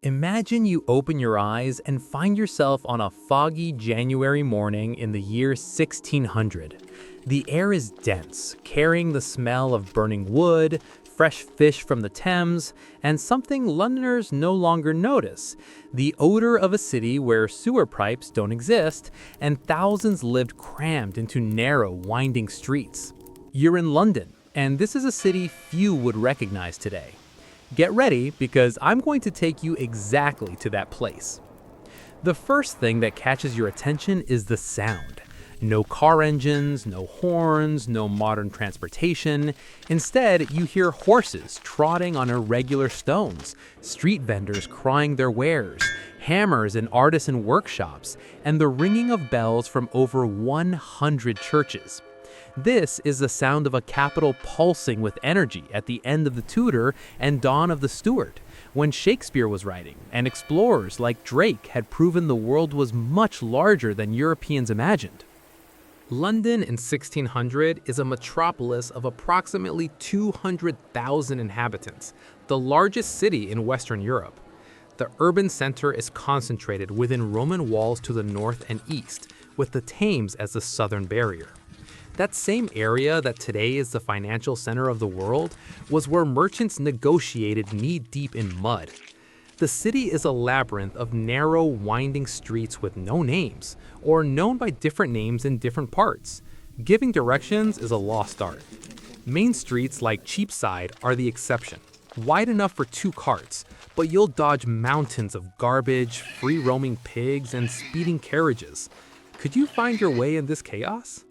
Imagine you open your eyes and find yourself on a foggy January morning in the year 1600. The air is dense, carrying the smell of burning wood, fresh fish from the Thames, and something Londoners no longer notice: the odor of a city where sewer pipes don't exist and thousands lived crammed into narrow, winding streets. You're in London, and this is a city few would recognize today. Get ready, because I'm going to take you exactly to that place. The first thing that catches your attention is the sound. No car engines, no horns, no modern transportation. Instead, you hear horses trotting on irregular stones, street vendors crying their wares, hammers in artisan workshops, and the ringing of bells from over 100 churches. This is the sound of a capital pulsing with energy at the end of the Tudor and dawn of the Stuart, when Shakespeare was writing, and explorers like Drake had proven the world was much larger than Europeans imagined. London in 1600 is a metropolis of approximately 200,000 inhabitants, the largest city in Western Europe. The urban center is concentrated within Roman walls to the north and east, with the Thames as the southern barrier. That same area that today is the financial center of the world was where merchants negotiated knee-deep in mud. The city is a labyrinth of narrow, winding streets with no names, or known by different names in different parts. Giving directions is a lost art. Main streets like Cheapside are the exception, wide enough for two carts, but you'll dodge mountains of garbage, free-roaming pigs, and speeding carriages. Could you find your way in this chaos?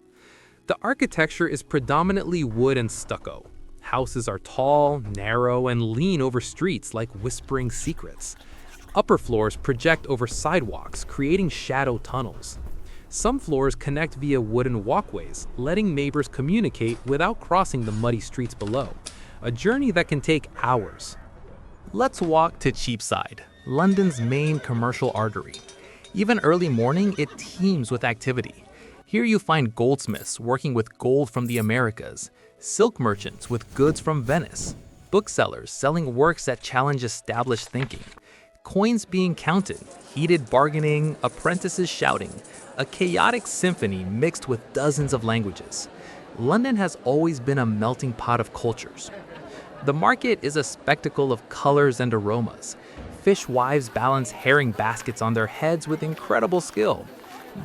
The architecture is predominantly wood and stucco. Houses are tall, narrow, and lean over streets like whispering secrets. Upper floors project over sidewalks, creating shadow tunnels. Some floors connect via wooden walkways, letting neighbors communicate without crossing the muddy streets below, a journey that can take hours. Let's walk to Cheapside, London's main commercial artery. Even early morning, it teems with activity. Here you find goldsmiths working with gold from the Americas, silk merchants with goods from Venice, booksellers selling works that challenge established thinking, coins being counted, heated bargaining, apprentices shouting, a chaotic symphony mixed with dozens of languages. London has always been a melting pot of cultures. The market is a spectacle of colors and aromas. Fishwives balance herring baskets on their heads with incredible skill.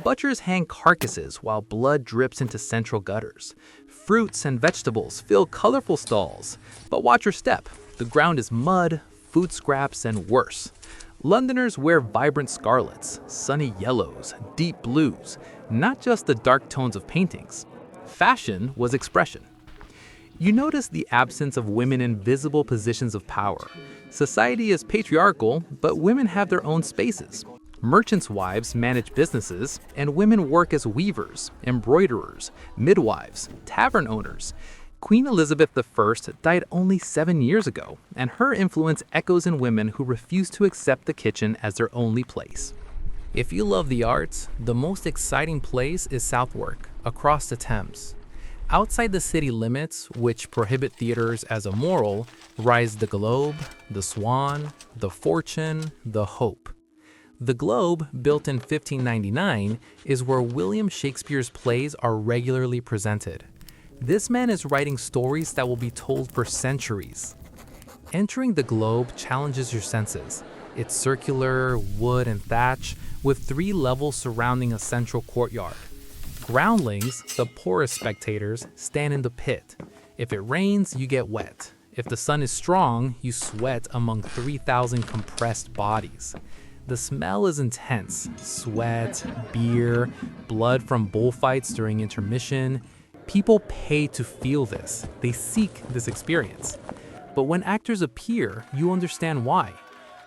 Butchers hang carcasses while blood drips into central gutters. Fruits and vegetables fill colorful stalls. But watch your step. The ground is mud, food scraps, and worse. Londoners wear vibrant scarlets, sunny yellows, deep blues, not just the dark tones of paintings. Fashion was expression. You notice the absence of women in visible positions of power. Society is patriarchal, but women have their own spaces. Merchants' wives manage businesses, and women work as weavers, embroiderers, midwives, tavern owners. Queen Elizabeth I died only 7 years ago, and her influence echoes in women who refuse to accept the kitchen as their only place. If you love the arts, the most exciting place is Southwark, across the Thames. Outside the city limits, which prohibit theaters as immoral, rise the Globe, the Swan, the Fortune, the Hope. The Globe, built in 1599, is where William Shakespeare's plays are regularly presented. This man is writing stories that will be told for centuries. Entering the Globe challenges your senses. It's circular, wood and thatch, with 3 levels surrounding a central courtyard. Groundlings, the poorest spectators, stand in the pit. If it rains, you get wet. If the sun is strong, you sweat among 3,000 compressed bodies. The smell is intense: sweat, beer, blood from bullfights during intermission. People pay to feel this. They seek this experience. But when actors appear, you understand why.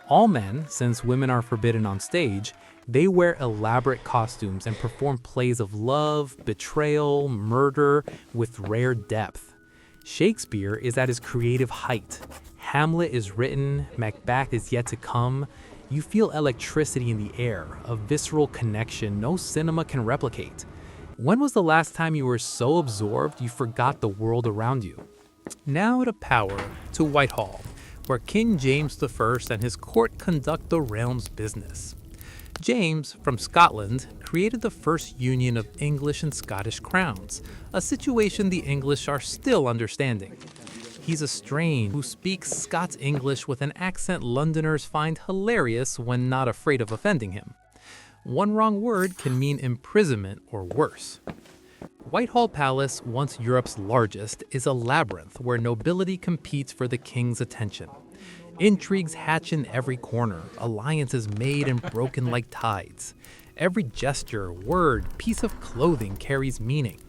All men, since women are forbidden on stage, they wear elaborate costumes and perform plays of love, betrayal, murder with rare depth. Shakespeare is at his creative height. Hamlet is written, Macbeth is yet to come. You feel electricity in the air, a visceral connection no cinema can replicate. When was the last time you were so absorbed you forgot the world around you? Now to power, to Whitehall, where King James I and his court conduct the realm's business. James, from Scotland, created the first union of English and Scottish crowns, a situation the English are still understanding. He's a strain who speaks Scots English with an accent Londoners find hilarious when not afraid of offending him. One wrong word can mean imprisonment or worse. Whitehall Palace, once Europe's largest, is a labyrinth where nobility competes for the king's attention. Intrigues hatch in every corner, alliances made and broken like tides. Every gesture, word, piece of clothing carries meaning.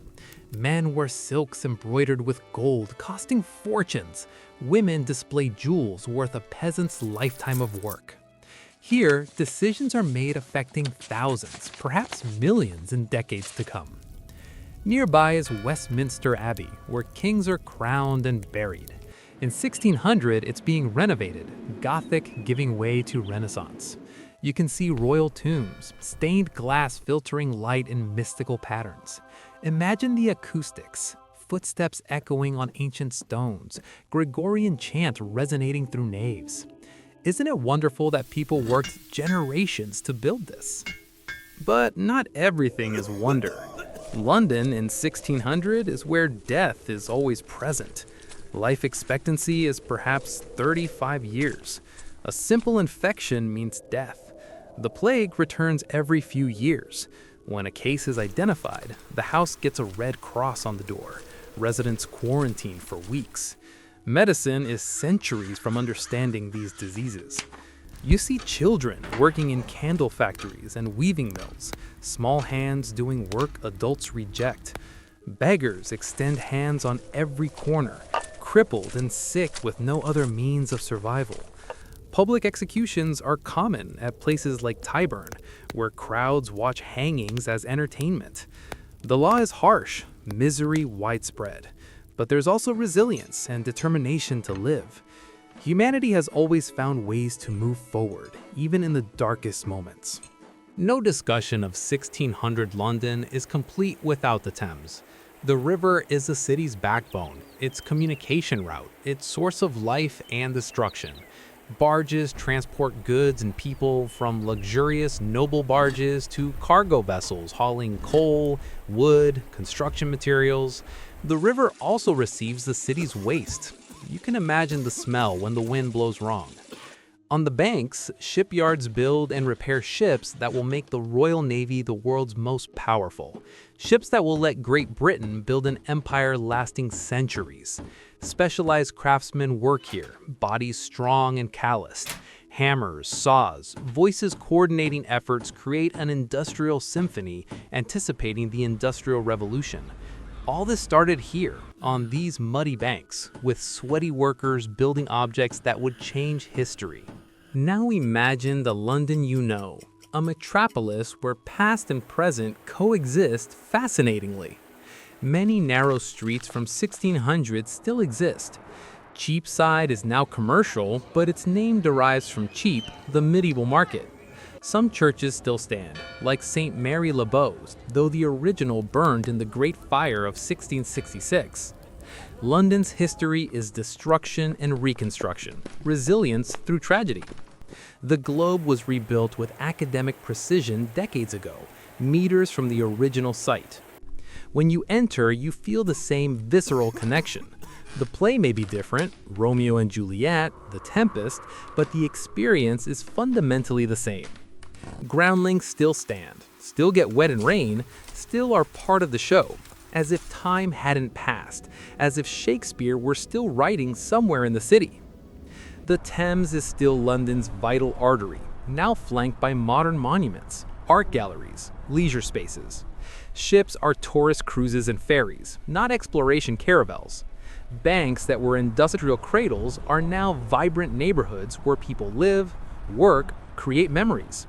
Men wear silks embroidered with gold, costing fortunes. Women display jewels worth a peasant's lifetime of work. Here, decisions are made affecting thousands, perhaps millions in decades to come. Nearby is Westminster Abbey, where kings are crowned and buried. In 1600, it's being renovated, Gothic giving way to Renaissance. You can see royal tombs, stained glass filtering light in mystical patterns. Imagine the acoustics, footsteps echoing on ancient stones, Gregorian chant resonating through naves. Isn't it wonderful that people worked generations to build this? But not everything is wonder. London in 1600 is where death is always present. Life expectancy is perhaps 35 years. A simple infection means death. The plague returns every few years. When a case is identified, the house gets a red cross on the door. Residents quarantine for weeks. Medicine is centuries from understanding these diseases. You see children working in candle factories and weaving mills, small hands doing work adults reject. Beggars extend hands on every corner, crippled and sick with no other means of survival. Public executions are common at places like Tyburn, where crowds watch hangings as entertainment. The law is harsh, misery widespread, but there's also resilience and determination to live. Humanity has always found ways to move forward, even in the darkest moments. No discussion of 1600 London is complete without the Thames. The river is the city's backbone, its communication route, its source of life and destruction. Barges transport goods and people, from luxurious noble barges to cargo vessels hauling coal, wood, construction materials. The river also receives the city's waste. You can imagine the smell when the wind blows wrong. On the banks, shipyards build and repair ships that will make the Royal Navy the world's most powerful. Ships that will let Great Britain build an empire lasting centuries. Specialized craftsmen work here, bodies strong and calloused. Hammers, saws, voices coordinating efforts create an industrial symphony anticipating the Industrial Revolution. All this started here, on these muddy banks, with sweaty workers building objects that would change history. Now imagine the London you know, a metropolis where past and present coexist fascinatingly. Many narrow streets from 1600 still exist. Cheapside is now commercial, but its name derives from cheap, the medieval market. Some churches still stand, like St. Mary Le Bow's, though the original burned in the Great Fire of 1666. London's history is destruction and reconstruction, resilience through tragedy. The Globe was rebuilt with academic precision decades ago, meters from the original site. When you enter, you feel the same visceral connection. The play may be different, Romeo and Juliet, The Tempest, but the experience is fundamentally the same. Groundlings still stand, still get wet in rain, still are part of the show, as if time hadn't passed, as if Shakespeare were still writing somewhere in the city. The Thames is still London's vital artery, now flanked by modern monuments, art galleries, leisure spaces. Ships are tourist cruises and ferries, not exploration caravels. Banks that were industrial cradles are now vibrant neighborhoods where people live, work, create memories.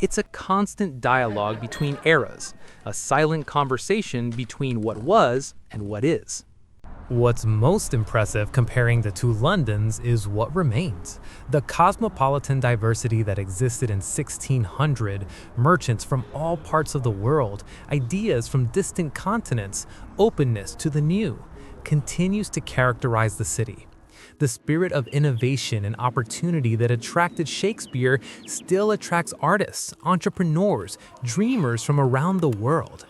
It's a constant dialogue between eras, a silent conversation between what was and what is. What's most impressive comparing the two Londons is what remains. The cosmopolitan diversity that existed in 1600, merchants from all parts of the world, ideas from distant continents, openness to the new, continues to characterize the city. The spirit of innovation and opportunity that attracted Shakespeare still attracts artists, entrepreneurs, dreamers from around the world.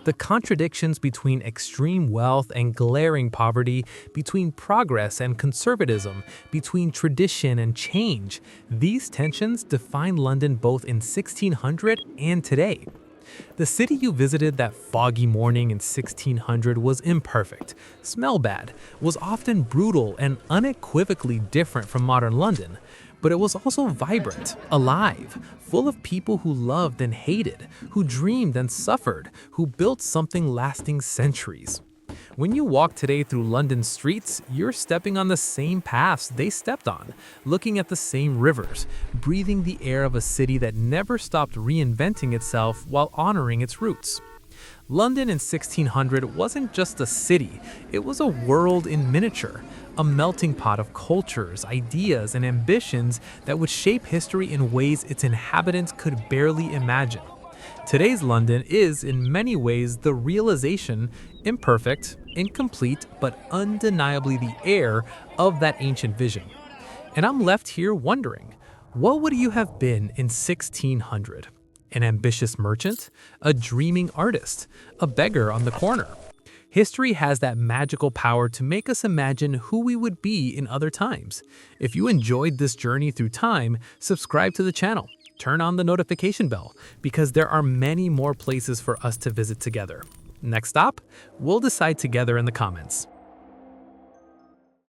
The contradictions between extreme wealth and glaring poverty, between progress and conservatism, between tradition and change, these tensions define London both in 1600 and today. The city you visited that foggy morning in 1600 was imperfect, smelled bad, was often brutal and unequivocally different from modern London, but it was also vibrant, alive, full of people who loved and hated, who dreamed and suffered, who built something lasting centuries. When you walk today through London streets, you're stepping on the same paths they stepped on, looking at the same rivers, breathing the air of a city that never stopped reinventing itself while honoring its roots. London in 1600 wasn't just a city, it was a world in miniature, a melting pot of cultures, ideas, and ambitions that would shape history in ways its inhabitants could barely imagine. Today's London is, in many ways, the realization, imperfect, incomplete, but undeniably the heir of that ancient vision. And I'm left here wondering, what would you have been in 1600? An ambitious merchant? A dreaming artist? A beggar on the corner? History has that magical power to make us imagine who we would be in other times. If you enjoyed this journey through time, subscribe to the channel. Turn on the notification bell, because there are many more places for us to visit together. Next stop? We'll decide together in the comments.